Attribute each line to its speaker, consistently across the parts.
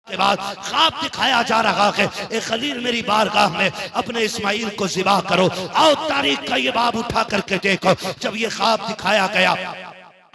Speaker 1: के बाद ख्वाब दिखाया जा रहा है, ए खलील मेरी बारगाह में अपने इस्माइल को ज़िबा करो। आओ तारीख का ये बाब उठा करके देखो। जब ये ख्वाब दिखाया गया,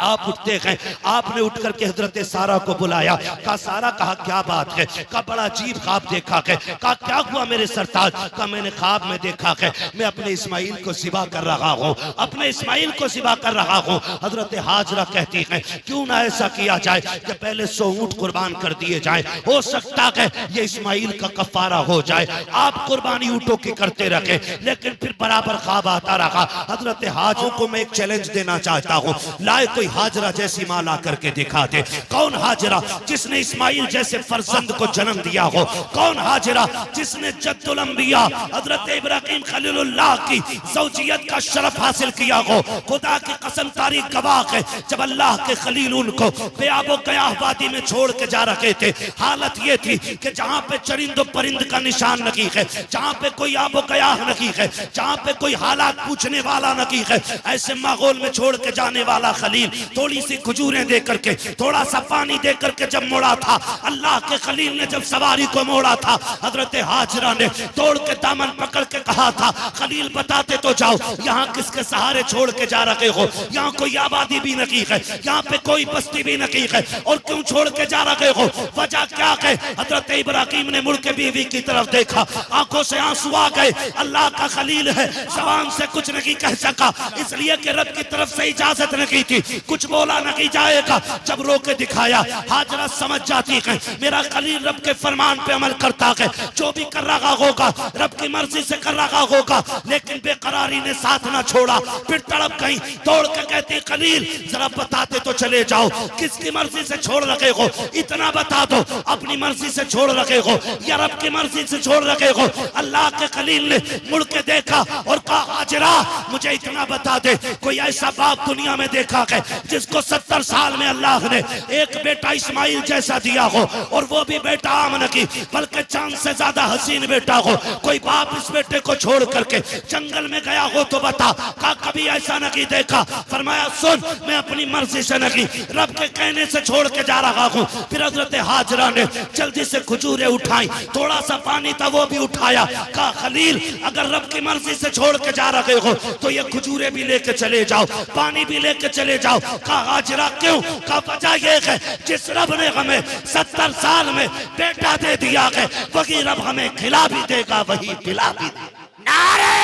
Speaker 1: आप उठते हैं, आपने उठ करके हजरत सारा को बुलाया। कहा सारा, कहा क्या बात है? कहा बड़ा अजीब ख्वाब देखा है। कहा क्या हुआ मेरे सरताज? कहा मैंने ख्वाब में देखा है मैं अपने इस्माइल को ज़िबा कर रहा हूँ, अपने इस्माइल को ज़िबा कर रहा हूँ। हजरत हाजरा कहती है क्यों ना ऐसा किया जाए कि पहले 100 ऊँट कुर्बान कर दिए जाए, हो सकता है ये इस्माइल का कफारा हो जाए। आप कुर्बानी ऊँटों की करते रखे, लेकिन फिर बराबर ख्वाब आता रहा। हजरत हाजरों को मैं एक चैलेंज देना चाहता हूँ, लाए कोई हाजरा जैसी माँ ला करके दिखा दे। कौन हाजरा जिसने इस्माइल जैसे फर्जंद को जन्म दिया हो? कौन हाजरा जिसने जद्दुल अंबिया हजरत इब्राहिम खलीलुल्लाह की ज़ौजियत का शरफ हासिल किया हो? खुदा की कसम तारीख गवाह है, जब अल्लाह के खलील उनको बेआबो गयाह वादी में छोड़ के जा रहे थे, हालत ये थी कि जहाँ पे चरिंदो परिंद का निशान नहीं है, जहाँ पे कोई आबो गयाह नहीं है, जहाँ पे कोई हालात पूछने वाला नहीं है, ऐसे माहौल में छोड़ के जाने वाला खलील थोड़ी सी खजूरें दे करके, थोड़ा सा पानी दे करके जब मोड़ा था, अल्लाह के खलील ने जब सवारी को मोड़ा था, हजरत हाजरा ने तोड़ के दामन पकड़ के कहा था खलील बताते तो जाओ, यहाँ किसके सहारे छोड़ के जा रहे हो? यहाँ कोई आबादी भी नहीं है, यहाँ पे कोई बस्ती भी नहीं है, और क्यों छोड़ के जा रहे हो? वजह क्या है? हजरत इब्राहिम ने मुड़ के बीवी की तरफ देखा, आंखों से आंसू आ गए। अल्लाह का खलील है, ज़बान से कुछ नहीं कह सका, इसलिए कि रब की तरफ से इजाजत नहीं थी, कुछ बोला नहीं जाएगा। जब रोके दिखाया, हाजरा समझ जाती है मेरा खलील रब के फरमान पे अमल करता है, जो भी कर रहा होगा रब की मर्जी से कर रहा होगा। लेकिन बेकरारी ने साथ ना छोड़ा, फिर तड़प गई, तोड़ के कहती खलील जरा बताते तो चले जाओ, किसकी मर्जी से छोड़ रखे हो? इतना बता दो, अपनी मर्जी से छोड़ रखे हो या रब की मर्जी से छोड़ रखे हो? अल्लाह के खलील ने मुड़ के देखा और कहा हाजरा मुझे इतना बता दे, कोई ऐसा बाप दुनिया में देखा है जिसको 70 साल में अल्लाह ने एक बेटा इस्माइल जैसा दिया हो, और वो भी बेटा आम नहीं बल्कि चांद से ज्यादा हसीन बेटा हो? कोई बाप इस बेटे को छोड़ करके जंगल में गया हो तो बता। कहा कभी ऐसा नहीं देखा। फरमाया सुन, मैं अपनी मर्जी से नहीं रब के कहने से छोड़ के जा रहा हूँ। फिर हजरत हाजरा ने जल्दी से खजूरें उठाई, थोड़ा सा पानी था वो भी उठाया। कहा खलील अगर रब की मर्जी से छोड़ के जा रहे हो तो ये खजूरें भी लेके चले जाओ, पानी भी लेके चले जाओ। कहा हाजरा क्यों? कहा वजह ये है जिस रब ने हमें 70 साल में बेटा दे दिया है वही रब हमें खिला भी देगा, वही पिला भी देगा।
Speaker 2: नारे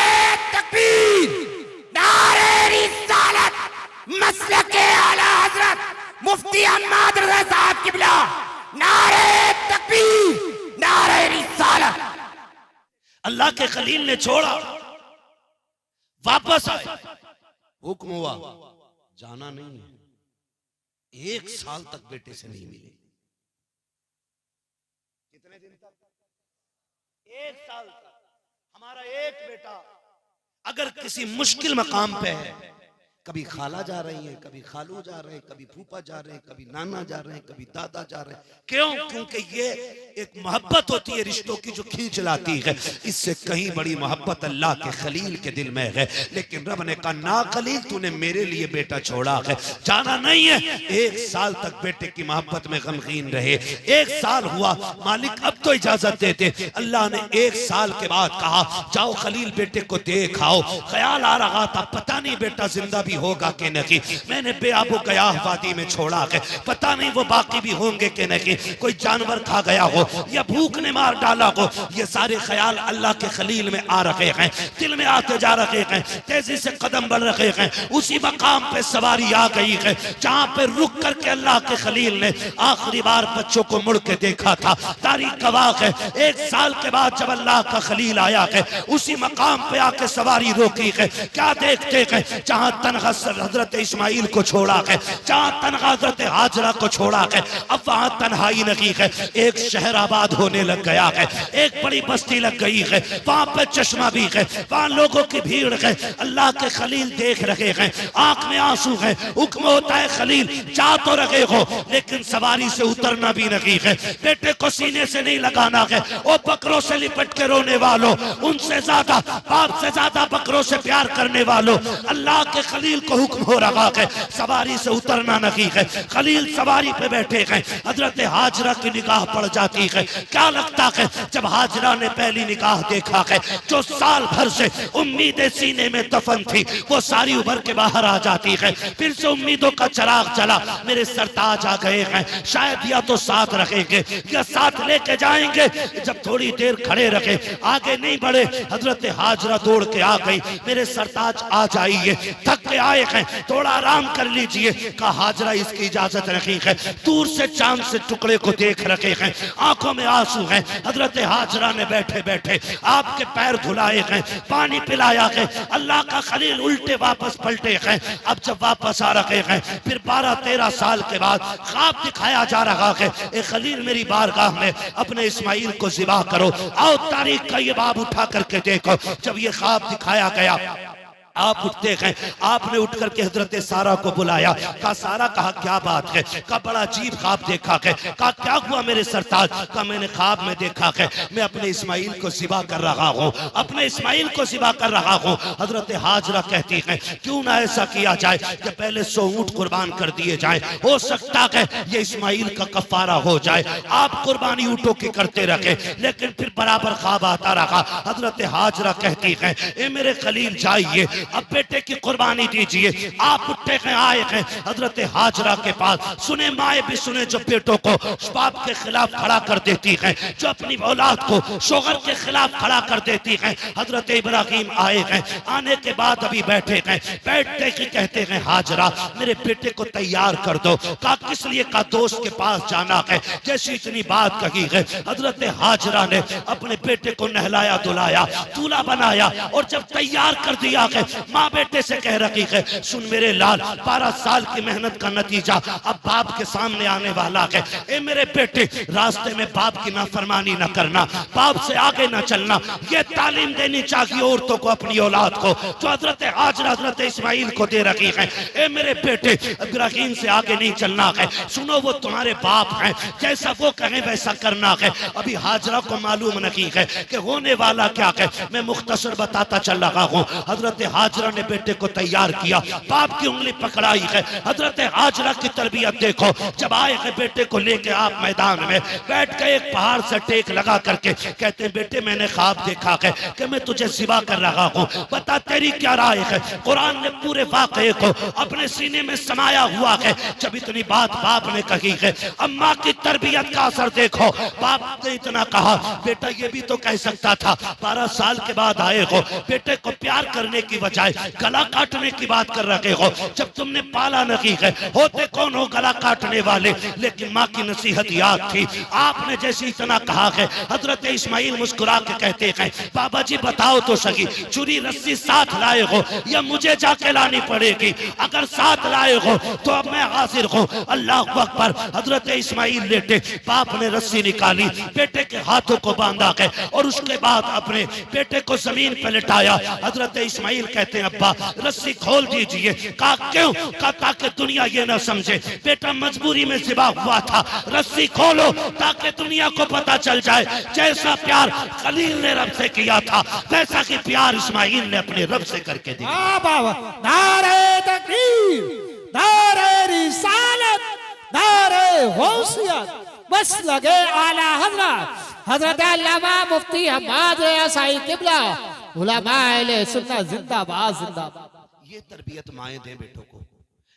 Speaker 2: तकबीर, नारे रिसालत, मसलके आला हजरत मुफ्ती अहमद रज़ा साहब किबला, नारे तकबीर, नारे रिसालत।
Speaker 1: अल्लाह के खलील ने छोड़ा, वापस आए, हुक्म हुआ जाना नहीं है, 1 साल तक बेटे से नहीं मिले। कितने दिन तक? 1 साल तक। हमारा एक बेटा अगर किसी मुश्किल मकाम पे है, कभी खाला जा रही है, कभी खालू जा रहे हैं, कभी फूफा जा रहे हैं, कभी नाना जा रहे हैं, कभी दादा जा रहे हैं। क्यों? क्योंकि ये एक मोहब्बत होती है रिश्तों की जो खींच लाती है। इससे कहीं बड़ी मोहब्बत अल्लाह के खलील के दिल में है। लेकिन रब ने कहा ना खलील तूने मेरे लिए बेटा छोड़ा है, जाना नहीं है। 1 साल तक बेटे की मोहब्बत में गमगीन रहे। 1 साल हुआ, मालिक अब तो इजाजत देते। अल्लाह ने 1 साल के बाद कहा जाओ खलील बेटे को देख आओ। ख्याल आ रहा था पता नहीं बेटा जिंदा भी होगा कि नहीं, मैंने बेआबो गयाह वादी में छोड़ा है, पता नहीं वो बाकी भी होंगे कि नहीं, कोई जानवर खा गया हो या भूख ने मार डाला हो। ये सारे ख्याल अल्लाह के खलील में आ रहे हैं, दिल में आते जा रहे हैं, तेजी से कदम बढ़ रहे हैं। उसी मकाम पे सवारी आ गई है जहां पे रुक करके अल्लाह के खलील ने आखिरी बार बच्चों को मुड़ के देखा था। तारीख गवाह है 1 साल के बाद जब अल्लाह का खलील आया है उसी मकाम पे आके सवारी रोकी है। क्या देखते हैं? जहां तनहा हजरत इस्माइल को छोड़ा है, जहां तनहा हजरत हाजरा को छोड़ा है, अब वहां तन्हाई नहीं है। एक शहर आबाद होने लग गया है, एक बड़ी बस्ती लग गई है, वहां पे चश्मा भी है, वहां लोगों की भीड़ है। अल्लाह के खलील देख रहे हैं, आंख में आंसू है। हुक्म होता है खलील जा तो रहे हो लेकिन सवारी से उतरना भी नहीं है, बेटे को सीने से नहीं लगाना है। ओ बकरों से लिपट के रोने वालों, उनसे ज्यादा बाप से ज्यादा बकरों से प्यार करने वालों, अल्लाह के खलील को हुक्म हो रहा है सवारी से उतरना नहीं है। खलील सवारी पे बैठे हैं, हजरत हाजरा की निगाह पड़ जाती रखी है। क्या लगता है जब हाजरा ने पहली निगाह देखा है, जो साल भर से उम्मीदें सीने में दफन थी वो सारी उभर के बाहर आ जाती है। फिर से उम्मीदों का चिराग जला, मेरे सरताज आ गए हैं, शायद या तो साथ रखेंगे या साथ लेके जाएंगे। जब थोड़ी देर खड़े रखे, आगे नहीं बढ़े, हजरत हाजरा दौड़ के आ गई, मेरे सरताज आ जाइए, थक के आए हैं, थोड़ा आराम कर लीजिए। कहा हाजरा इसकी इजाजत नहीं है, दूर से चांद से टुकड़े को देख रखे हैं, आंखों में आंसू हैं। हजरत हाजरा ने बैठे बैठे आपके पैर धुलाए हैं, पानी पिलाया है। अल्लाह का खलील उल्टे वापस पलटे हैं। अब जब वापस आ रखे हैं, फिर 12-13 साल के बाद ख्वाब दिखाया जा रहा है, ए खलील मेरी बारगाह में अपने इस्माइल को ज़िबा करो, आओ तारीख का ये बाब उठा करके देखो। जब ये ख्वाब दिखाया गया, आप उठते हैं, आपने उठ करके हजरत सारा को बुलाया। कहा सारा, कहा क्या बात है? कहा बड़ा अजीब ख्वाब देखा है। कहा क्या हुआ मेरे सरताज? कहा मैंने ख्वाब में देखा है मैं अपने इस्माइल को ज़िबा कर रहा हूँ, अपने इस्माइल को ज़िबा कर रहा हूँ। हजरत हाजरा कहती है क्यों ना ऐसा किया जाए कि पहले 100 ऊंट कुर्बान कर दिए जाए, हो सकता है ये इस्माइल का कफारा हो जाए। आप कुर्बानी ऊँटों की करते रखे, लेकिन फिर बराबर ख्वाब आता रहा। हजरत हाजरा कहती है ए मेरे खलील जाइए, अब बेटे की कुर्बानी दीजिए। आप उठे हैं, आए हैं हजरत हाजरा के पास। सुने माए भी सुने जो बेटों को बाप के खिलाफ खड़ा कर देती हैं, जो अपनी औलाद को शोहर के खिलाफ खड़ा कर देती हैं। हजरत इब्राहिम आए हैं, आने के बाद अभी बैठे हैं, बैठते ही कहते हैं हाजरा मेरे बेटे को तैयार कर दो। कहा किस लिए? का दोस्त के पास जाना है। जैसी इतनी बात कही है, हजरत हाजरा ने अपने बेटे को नहलाया धुलाया, दूल्हा बनाया, और जब तैयार कर दिया है, माँ बेटे से कह रही है सुन मेरे लाल, 12 साल की मेहनत का नतीजा अब बाप के सामने आने वाला है। ए मेरे बेटे, रास्ते में बाप की नाफरमानी न करना, बाप से आगे न चलना। ये तालीम देनी चाहिए औरतों को अपनी औलाद को, जो हजरत हाजरा हजरत इस्माइल को दे रही है। ए मेरे बेटे, इब्राहिम से आगे नहीं चलना है। सुनो वो तुम्हारे बाप हैं, जैसा वो कहें वैसा करना है। अभी हाजरा को मालूम नहीं है कि होने वाला क्या है। मैं मुख्तसर बताता चल रहा हूँ। हजरत हाजरा ने बेटे को तैयार किया, बाप की उंगली पकड़ाई है। हजरत हाजरा की तरबियत देखो, जब आए हैं बेटे को लेके आप मैदान में बैठ गए, एक पहाड़ से टेक लगा करके कहते हैं बेटे मैंने ख्वाब देखा है कि मैं तुझे ज़िबा कर रहा हूँ, बता तेरी क्या राय है? कुरान ने पूरे वाक़े को अपने सीने में समाया हुआ है। जब इतनी बात बाप ने कही है, अम्मा की तरबियत का असर देखो। बाप ने इतना कहा, बेटा ये भी तो कह सकता था 12 साल के बाद आए हो, बेटे को प्यार करने की बजाय गला काटने की बात कर रहे हो। जब तुमने पाला नहीं है, होते कौन हो गला काटने वाले? लेकिन माँ की नसीहत याद थी। आपने जैसे इतना कहा है, हजरत इस्माइल मुस्कुरा के कहते हैं बाबा जी बताओ तो सही, छुरी रस्सी साथ लाए हो या मुझे जाके लानी पड़ेगी? अगर साथ लाए हो तो अब मैं हाजिर हूँ। अल्लाह अकबर। हजरत इस्माइल लेटे, बाप ने रस्सी निकाली, बेटे के हाथों को बांधा है और उसके बाद अपने बेटे को जमीन पर लिटाया। हजरत इस्माइल कहते हैं अब्बा रस्सी खोल दीजिए। कहा क्यों? कहा ताकि दुनिया ये ना समझे बेटा मजबूरी में ज़िबा हुआ था, रस्सी खोलो ताकि दुनिया को पता चल जाए जैसा प्यार खलील ने रब से किया था वैसा कि प्यार इस्माइल ने अपने रब से करके दिया।
Speaker 3: नारे तकबीर, नारे रिसालत, नारे गौसियत, बस लगे आला हजरत हजरत अल्लामा मुफ्ती हम्माद असाई किबला उलमा अहले सुन्नत जिंदाबाद जिंदाबाद।
Speaker 1: ये तरबियत माएं दें बेटों को,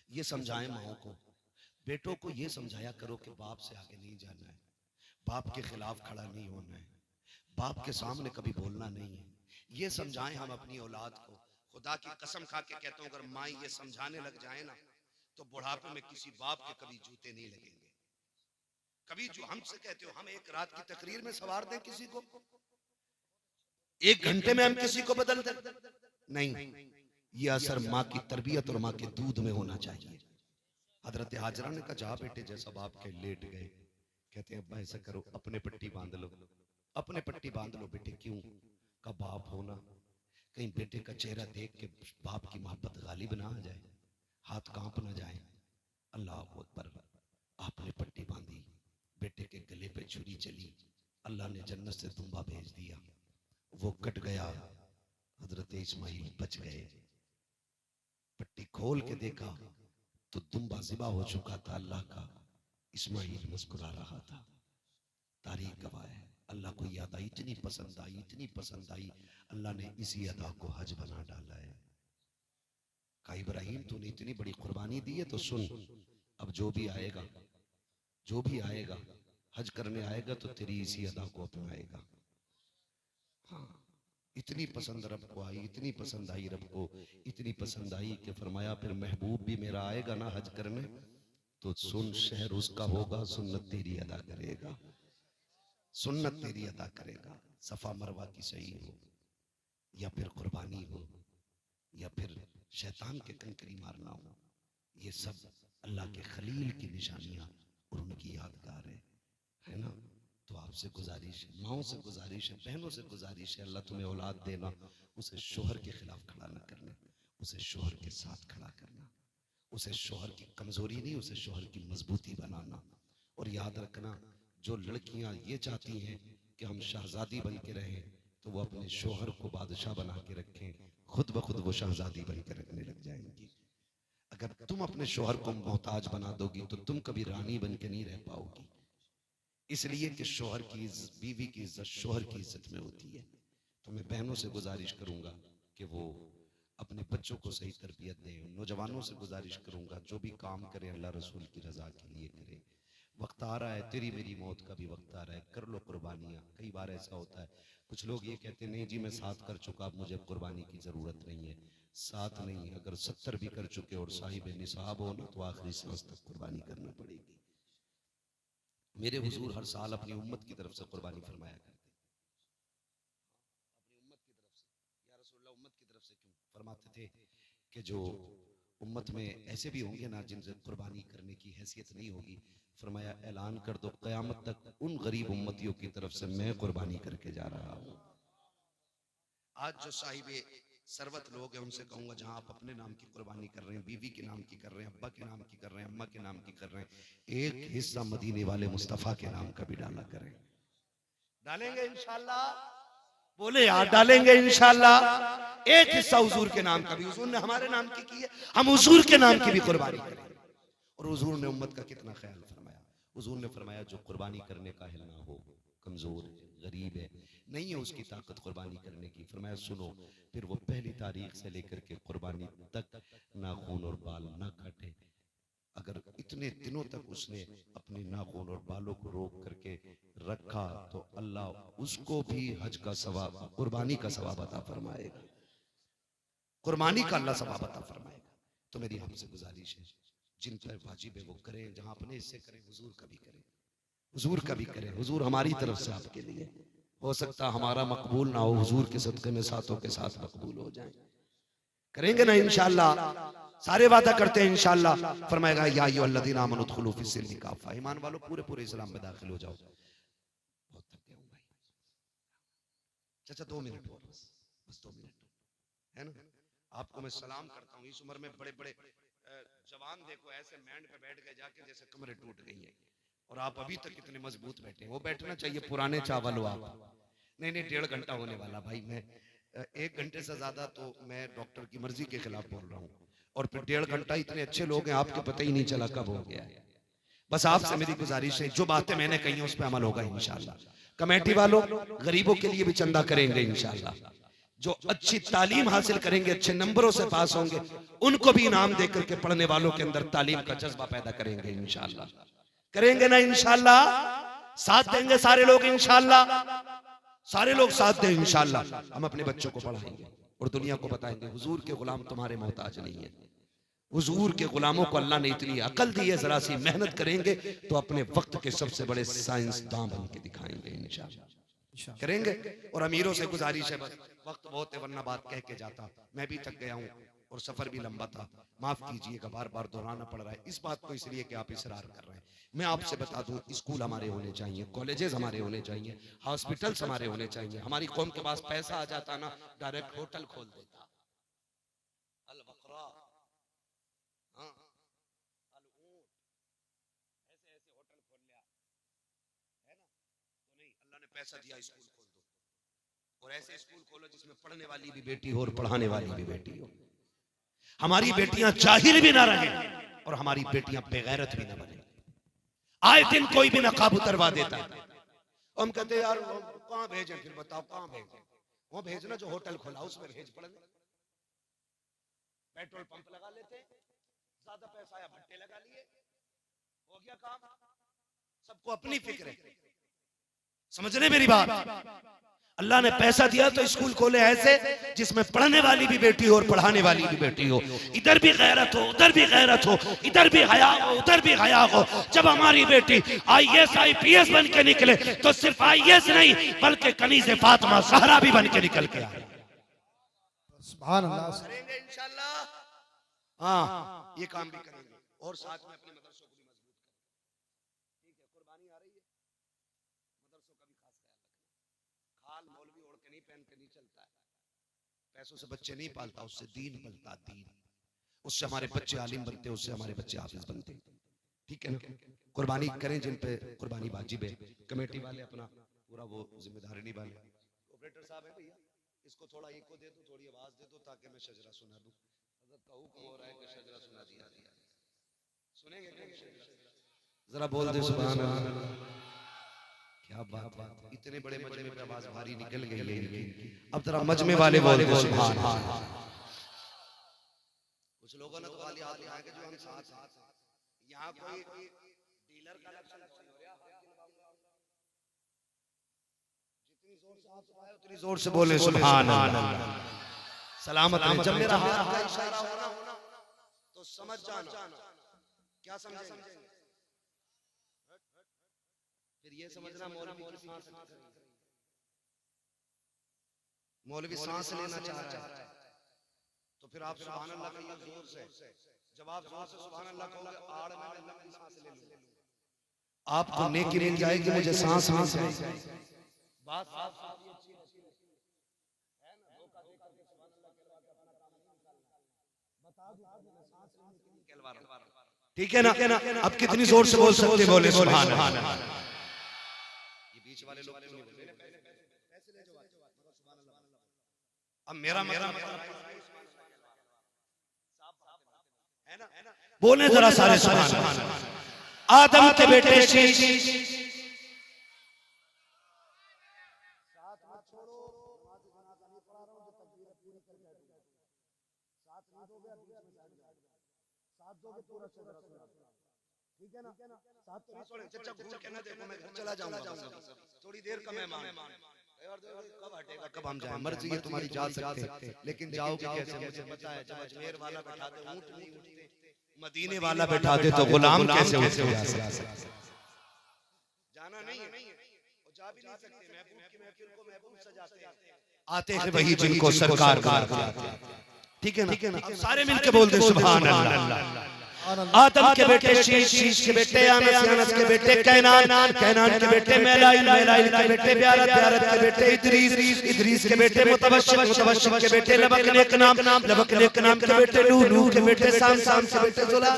Speaker 1: ये समझाएं माओं को। बेटों को ये समझाया करो कि बाप से आगे नहीं जाना है, बाप के खिलाफ खड़ा नहीं होना है, बाप के सामने कभी बोलना नहीं है। ये समझाएं हम अपनी औलाद को। खुदा की कसम खा के कहता हूं, अगर माँ ये समझाने लग जाए ना तो बुढ़ापे में किसी बाप के कभी जूते नहीं लगेंगे। कभी जो हमसे कहते हो हम एक रात की तकरीर में सवार दें किसी को, 1 घंटे में हम किसी को बदल दें? नहीं, ये असर माँ की तरबियत और माँ के दूध में होना चाहिए। हजरत हाजरा ने कहा जा बेटे, जैसा बाप के लेट गए, कहते हैं अब्बा ऐसा करो अपने पट्टी बांध लो, अपने पट्टी बांध लो बेटे। क्यों? का बाप होना, कहीं बेटे का चेहरा देख के बाप की मोहब्बत गालिब ना आ जाए, हाथ कांप ना जाए। अल्लाह अकबर। आपने पट्टी बांधी, बेटे के गले पे छुरी चली, अल्लाह ने जन्नत से दुम्बा भेज दिया, वो कट गया, हजरत इस्माइल बच गए। पट्टी खोल के देखा तो दुम्बा ज़िबा हो चुका था अल्लाह का, इस्माइल मुस्कुरा रहा था। तारीख गवाह है, अल्लाह को ये अदा इतनी पसंद आई, इतनी पसंद आई, अल्लाह ने इसी अदा को हज बना डाला है। कहा इब्राहिम तूने इतनी बड़ी कुर्बानी दी है तो सुन, अब जो भी आएगा हज करने आएगा तो तेरी इसी अदा को अपनाएगा। हाँ, इतनी पसंद रब को आई, इतनी पसंद आई रब को, इतनी पसंद आई कि फरमाया फिर महबूब भी मेरा आएगा ना हज करने तो सुन, शहर उसका होगा, सुन्नत तेरी अदा करेगा, सुन्नत तेरी अदा करेगा। सफा मरवा की सही हो या फिर कुर्बानी हो या फिर शैतान के कंकरी मारना हो, ये सब अल्लाह के खलील की निशानियां और उनकी यादगार है ना। तो आपसे गुजारिश है, माओ से गुजारिश है, बहनों से गुजारिश है, अल्लाह तुम्हें औलाद देना, उसे शोहर के खिलाफ खड़ा न करना, उसे शोहर के साथ खड़ा करना, उसे शोहर की कमजोरी नहीं, उसे शोहर की मजबूती बनाना। और याद रखना, जो लड़कियां ये चाहती हैं कि हम शहजादी बन के रहें तो वो अपने शोहर को बादशाह बना के रखें, खुद ब खुद वो शहजादी बन के रखने लग जाएंगी। अगर तुम अपने शोहर को मोहताज बना दोगी तो तुम कभी रानी बन के नहीं रह पाओगी। इसलिए कि शोहर की बीवी की इज्जत शोहर की इज्जत में होती है। तो मैं बहनों से गुजारिश करूंगा कि वो अपने बच्चों को सही तरबियत दें। नौजवानों से गुजारिश करूंगा जो भी काम करें अल्लाह रसूल की रजा के लिए करें। वक्त आ रहा है, तेरी मेरी मौत का भी वक्त आ रहा है, कर लो कुर्बानियाँ। कई बार ऐसा होता है, कुछ लोग ये कहते हैं नहीं जी मैं 7 कर चुका, अब मुझे कुर्बानी की जरूरत नहीं है। 7 नहीं, अगर 70 भी कर चुके और साहिब निसाब हो ना तो आखिरी सांस तक कुर्बानी करना पड़ेगी। मेरे हुजूर हर साल अपनी उम्मत की तरफ से कुर्बानी फरमाया करते, अपनी उम्मत की तरफ से। या रसूलुल्लाह उम्मत की तरफ से क्यों फरमाते थे कि जो उम्मत में ऐसे भी होंगे ना जिनसे कुर्बानी करने की हैसियत नहीं होगी, फरमाया ऐलान कर दो क़यामत तक उन गरीब उम्मतियों की तरफ से मैं कुर्बानी करके जा रहा हूँ। आज जो साहिबे सरवत लोग हैं उनसे कहूंगा जहां आप अपने नाम की कुर्बानी कर रहे हैं, बीवी के नाम की कर रहे हैं, अब्बा के नाम की कर रहे हैं, अम्मा के नाम की कर रहे हैं, एक हिस्सा मदीने वाले मुस्तफा के नाम का भी डाला करें। डालेंगे इंशाल्लाह, बोले यार डालेंगे इंशाल्लाह। एक हिस्सा हुजूर के नाम का भी, हुजूर ने हमारे नाम की है, हम हुजूर के नाम की भी कुर्बानी करें। और हुजूर ने उम्मत का कितना ख्याल फरमाया। हुजूर ने फरमाया जो कुर्बानी करने का हिल ना हो, कमजोर है, गरीब है, नहीं है उसकी ताकत कुर्बानी करने की, फरमाया सुनो, फिर वो पहली तारीख से लेकर के कुर्बानी तक नाखून और बाल ना काटे। अगर इतने दिनों तक उसने अपने नाखून और बालों को रोक करके रखा तो अल्लाह उसको भी हज का सवाब, कुर्बानी का सवाब अता फरमाएगा, कुर्बानी का अल्लाह सवाब अता फरमाएगा। तो मेरी आपसे गुजारिश है, जिन पर वाजिब है वो करें, जहां अपने हिस्से करें हुजूर का भी करें, हुजूर का भी करें। हुजूर हमारी तरफ से आपके लिए, हो सकता हमारा मकबूल ना हो, हुजूर के सदक़े में साथों के साथ मकबूल हो जाए। करेंगे ना इंशाअल्लाह, सारे वादा करते हैं इंशाअल्लाह। फरमाएगा या अय्युहल्लज़ीना आमनू उदखुलू फ़िस्सिल्मि काफ़ा, ईमान वालों पूरे पूरे इस्लाम में दाखिल हो जाओ। बहुत थक गया हूं भाई, चाचा 2 मिनट और, बस 2 मिनट है ना। आपको मैं सलाम करता हूँ। इस उम्र में बड़े बड़े जवान देखो ऐसे मैंड पे बैठ गए जाके जैसे कमरे टूट गई है, और आप अभी तक इतने मजबूत बैठे। वो बैठना चाहिए पुराने चावल हो आप। नहीं 1.5 घंटा होने वाला भाई, मैं 1 घंटे से ज्यादा तो मैं डॉक्टर की मर्जी के खिलाफ बोल रहा हूँ, और फिर 1.5 घंटा इतने अच्छे लोग हैं आपके पता ही नहीं चला कब हो गया है। बस आपसे मेरी गुजारिश है, जो बातें मैंने कही हैं उस पर अमल होगा इंशाल्लाह। कमेटी वालों गरीबों के लिए भी चंदा करेंगे इंशाल्लाह। जो अच्छी तालीम हासिल करेंगे, अच्छे नंबरों से पास होंगे, उनको भी इनाम देकर के पढ़ने वालों के अंदर तालीम का जज्बा पैदा करेंगे इंशाल्लाह। करेंगे ना इंशाल्लाह, साथ देंगे सारे लोग इंशाल्लाह, सारे लोग साथ दें इंशाल्लाह। हम अपने बच्चों को पढ़ाएंगे और दुनिया को बताएंगे हुजूर के गुलाम तुम्हारे मोहताज नहीं है। हुजूर के गुलामों को अल्लाह ने इतनी अकल दी है, जरा सी मेहनत करेंगे तो अपने वक्त के सबसे बड़े साइंसदान बन के दिखाएंगे इंशाल्लाह। करेंगे। और अमीरों से गुजारिश है, बस वक्त बहुत है वरना बात कह के जाता, मैं भी थक गया हूँ और सफर भी लंबा था, माफ कीजिएगा बार बार दोहराना पड़ रहा है इस बात को, इसलिए कि आप इसरार कर रहे हैं। मैं आपसे बता दूं, स्कूल हमारे होने चाहिए, कॉलेजेस हमारे होने चाहिए, हॉस्पिटल्स हमारे होने चाहिए। हमारी कौम के पास पैसा आ जाता ना, डायरेक्ट होटल खोल देता, अल बकरा, हाँ, अल ऊंट, ऐसे ऐसे होटल खोल लिया है ना। तो नहीं, अल्लाह ने पैसा दिया, स्कूल खोल दो, और ऐसे स्कूल खोलो जिसमें पढ़ने वाली भी बेटी हो और पढ़ाने वाली भी बेटी हो। हमारी बेटियां जाहिल भी ना रहे और हमारी बेटियां बेगैरत भी ना बने। आए दिन कोई भी नकाब उतरवा देता है, तो हम कहते यार कहाँ भेजें, फिर बताओ कहाँ भेजें। वो भेजना जो होटल खोला उसमें भेज पड़े, पेट्रोल पंप लगा लेते, ज्यादा पैसा आया भट्टे लगा लिए, हो गया काम। सबको अपनी फिक्र है, समझ रहे मेरी बात। अल्लाह ने पैसा दिया तो स्कूल खोले ऐसे जिसमें पढ़ने वाली भी बेटी हो और पढ़ाने वाली भी बेटी हो, इधर भी गैरत हो उधर भी गैरत हो, इधर भी हया हो उधर भी हया हो। जब हमारी बेटी IAS IPS बन के निकले तो सिर्फ IAS नहीं बल्कि कनीज़े फातिमा ज़हरा भी बन के निकल के आए।
Speaker 3: सुभान अल्लाह।
Speaker 1: करेंगे इंशाल्लाह, हाँ ये काम भी करेंगे और साथ में अपने मदरसों को भी मजबूत करेंगे। ठीक है, कुर्बानी आ रही है, मदरसों का भी खास ख्याल रखना। खाल मौलवी ओढ़ के नहीं पहन के नहीं चलता है, पैसों से बच्चे नहीं पालता, उससे दीन बनता, दीन। उससे हमारे बच्चे आलिम बनते, उससे हमारे बच्चे हाफिज बनते। ठीक है ना, कुर्बानी करें जिन पे कुर्बानी वाजिब है। कमेटी वाले अपना पूरा वो जिम्मेदारी निभाएं। ऑपरेटर साहब है भैया, इसको थोड़ा इको दे दो, थोड़ी आवाज दे दो ताकि मैं शजरा सुना दूं। हज़रत का हुक्म हो रहा है कि शजरा सुना दिया दिया। सुनेंगे जरा बोल दे सुभान अल्लाह। क्या बात है, इतने बड़े मजमे पे आवाज भारी निकल गई है इनकी। अब जरा मजमे वाले बोल दे सुभान अल्लाह। कुछ लोगों ने तो खाली हाथ उठाए कि जो हम साथ हैं। यहाँ कोई डीलर का लक्षण हो रहा है, जितनी जोर से हाथ उठाए उतनी जोर से बोले सुभान अल्लाह। सलामत रहे। जब मेरा हाथ का इशारा होना तो समझ जाना। क्या समझेंगे? फिर ये समझना मौलवी की सांस, मौलवी सांस लेना चाह रहा है तो फिर आप सुभान अल्लाह कहिए जोर से। जब आप जोर से सुभान अल्लाह कहोगे आड़ में मैं लंबी सांस ले लूंगा, आपको नेकी मिल जाएगी, मुझे सांस मिल जाएगी। बात साफ अच्छी है ना, धोखा दे करके सुभान अल्लाह के बाद अपना काम नहीं निकालना। बता दो मैं सांस लेने के लिए कहलवा रहा हूं, ठीक है ना। अब कितनी जोर से बोल सकते, बोले सुभान अल्लाह। ये बीच वाले लोग क्यों नहीं बोलते? पैसे ले जाओ सुभान अल्लाह। अब मेरा है ना, बोले जरा सारे सुभान अल्लाह। आदम के बेटे शीश ठीक है ना, साथ तो नहीं छोड़े। चचा घूर के ना देखो, मैं घर चला जाऊंगा, थोड़ी देर का मेहमान। कब हटेगा, कब हम जाएं, मर्जी है तुम्हारी, जा सकते लेकिन जाओगे कैसे मुझे पता है। जब अजमेर वाला बैठा दे ऊंट नहीं उठते, मदीने वाला बैठा दे तो गुलाम कैसे उठ सकते। जाना नहीं है और जा भी नहीं सकते। महबूब की महफिल को महबूब सजाते आते हैं वही जिनको सरकार बुलाते हैं। ठीक है ना, अब सारे मिलके बोल दे सुभान अल्लाह। आदम के बेटे शीश, शीश के बेटे आनस, आनस के बेटे कैनान, कैनान के बेटे मेलाइल, मेलाइल के बेटे ब्यारत, ब्यारत के बेटे इदरीस, इदरीस के बेटे मुतवश्शिम, मुतवश्शिम के बेटे लबक नेक नाम, लबक नेक नाम के बेटे नूह, नूह के बेटे साम, साम के बेटे जुला,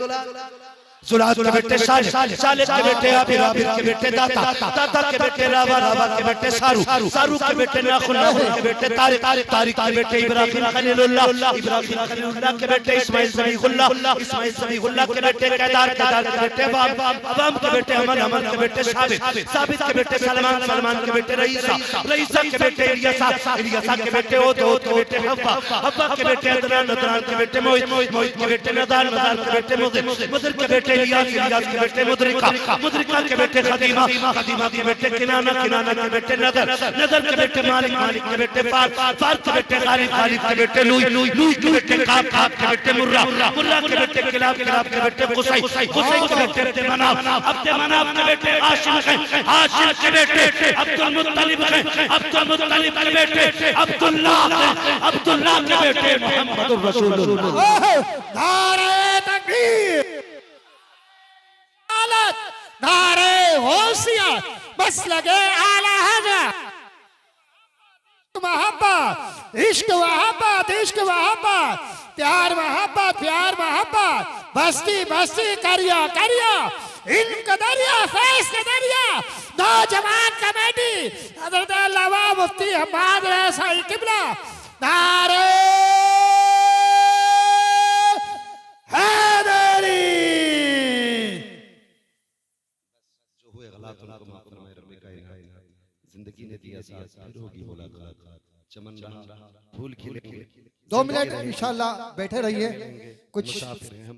Speaker 1: जुलाद के बेटे सालिह, सालिह के बेटे आबिद, आबिद के बेटे दाता, दाता के बेटे रावा, रावा के बेटे सारू, सारू के बेटे नाखुन, नाखुन के बेटे तारिक, तारिक के बेटे इब्राहिम खलीलुल्लाह, इब्राहिम खलीलुल्लाह के बेटे इस्माइल ज़बीहुल्लाह, इस्माइल ज़बीहुल्लाह के बेटे केदार, केदार के बेटे अबाम, अबाम के बेटे अमन, अमन के बेटे साबित, साबित के बेटे सलमान, सलमान के बेटे रईसा, रईसा के बेटे इलियासा, इलियासा के बेटे ओद, ओद के बेटे हव्वा, हव्वा के बेटे अदनान, अदनान के बेटे मोहित, मोहित के बेटे नदान, नदान के बेटे मुदिर, मुदिर के बेटे इलियास, इलियास के बेटे मुदरिका, मुदरिका के बेटे खदीमा, खदीमा के बेटे किनाना, किनाना के बेटे नदर, नदर के बेटे मालिक, मालिक के बेटे फार, फार के बेटे खालिद, खालिद के बेटे लूई, लूई के बेटे काब, काब के बेटे मुर्रा, मुर्रा के बेटे किलाब, किलाब के बेटे कुसै, कुसै के बेटे अब्दे मनाफ, अब्दे मनाफ के बेटे हाशिम हैं, हाशिम के बेटे अब्दुल मुत्तलिब हैं, अब्दुल मुत्तलिब के बेटे अब्दुल्लाह हैं, अब्दुल्लाह के बेटे मुहम्मदुर रसूलुल्लाह।
Speaker 3: नारे तकबीर, नारे होशियार, बस लगे आला हज़रत। मोहब्बत, इश्क मोहब्बत, इश्क मोहब्बत, प्यार मोहब्बत, प्यार मोहब्बत, बस्ती बस्ती करिया, करिया इनका दरिया, फैज का दरिया। नौजवान कमेटी हज़रत अल्लामा मुफ्ती हम्माद रज़ा क़िबला, नारे हैदरी।
Speaker 1: जिंदगी ने दिया साथ, फिर होगी मुलाकात। चमन रहा, फूल खिलेंगे।
Speaker 3: 2 मिनट इंशाल्लाह बैठे रहिए। कुछ
Speaker 1: मुसाफिर हैं हम।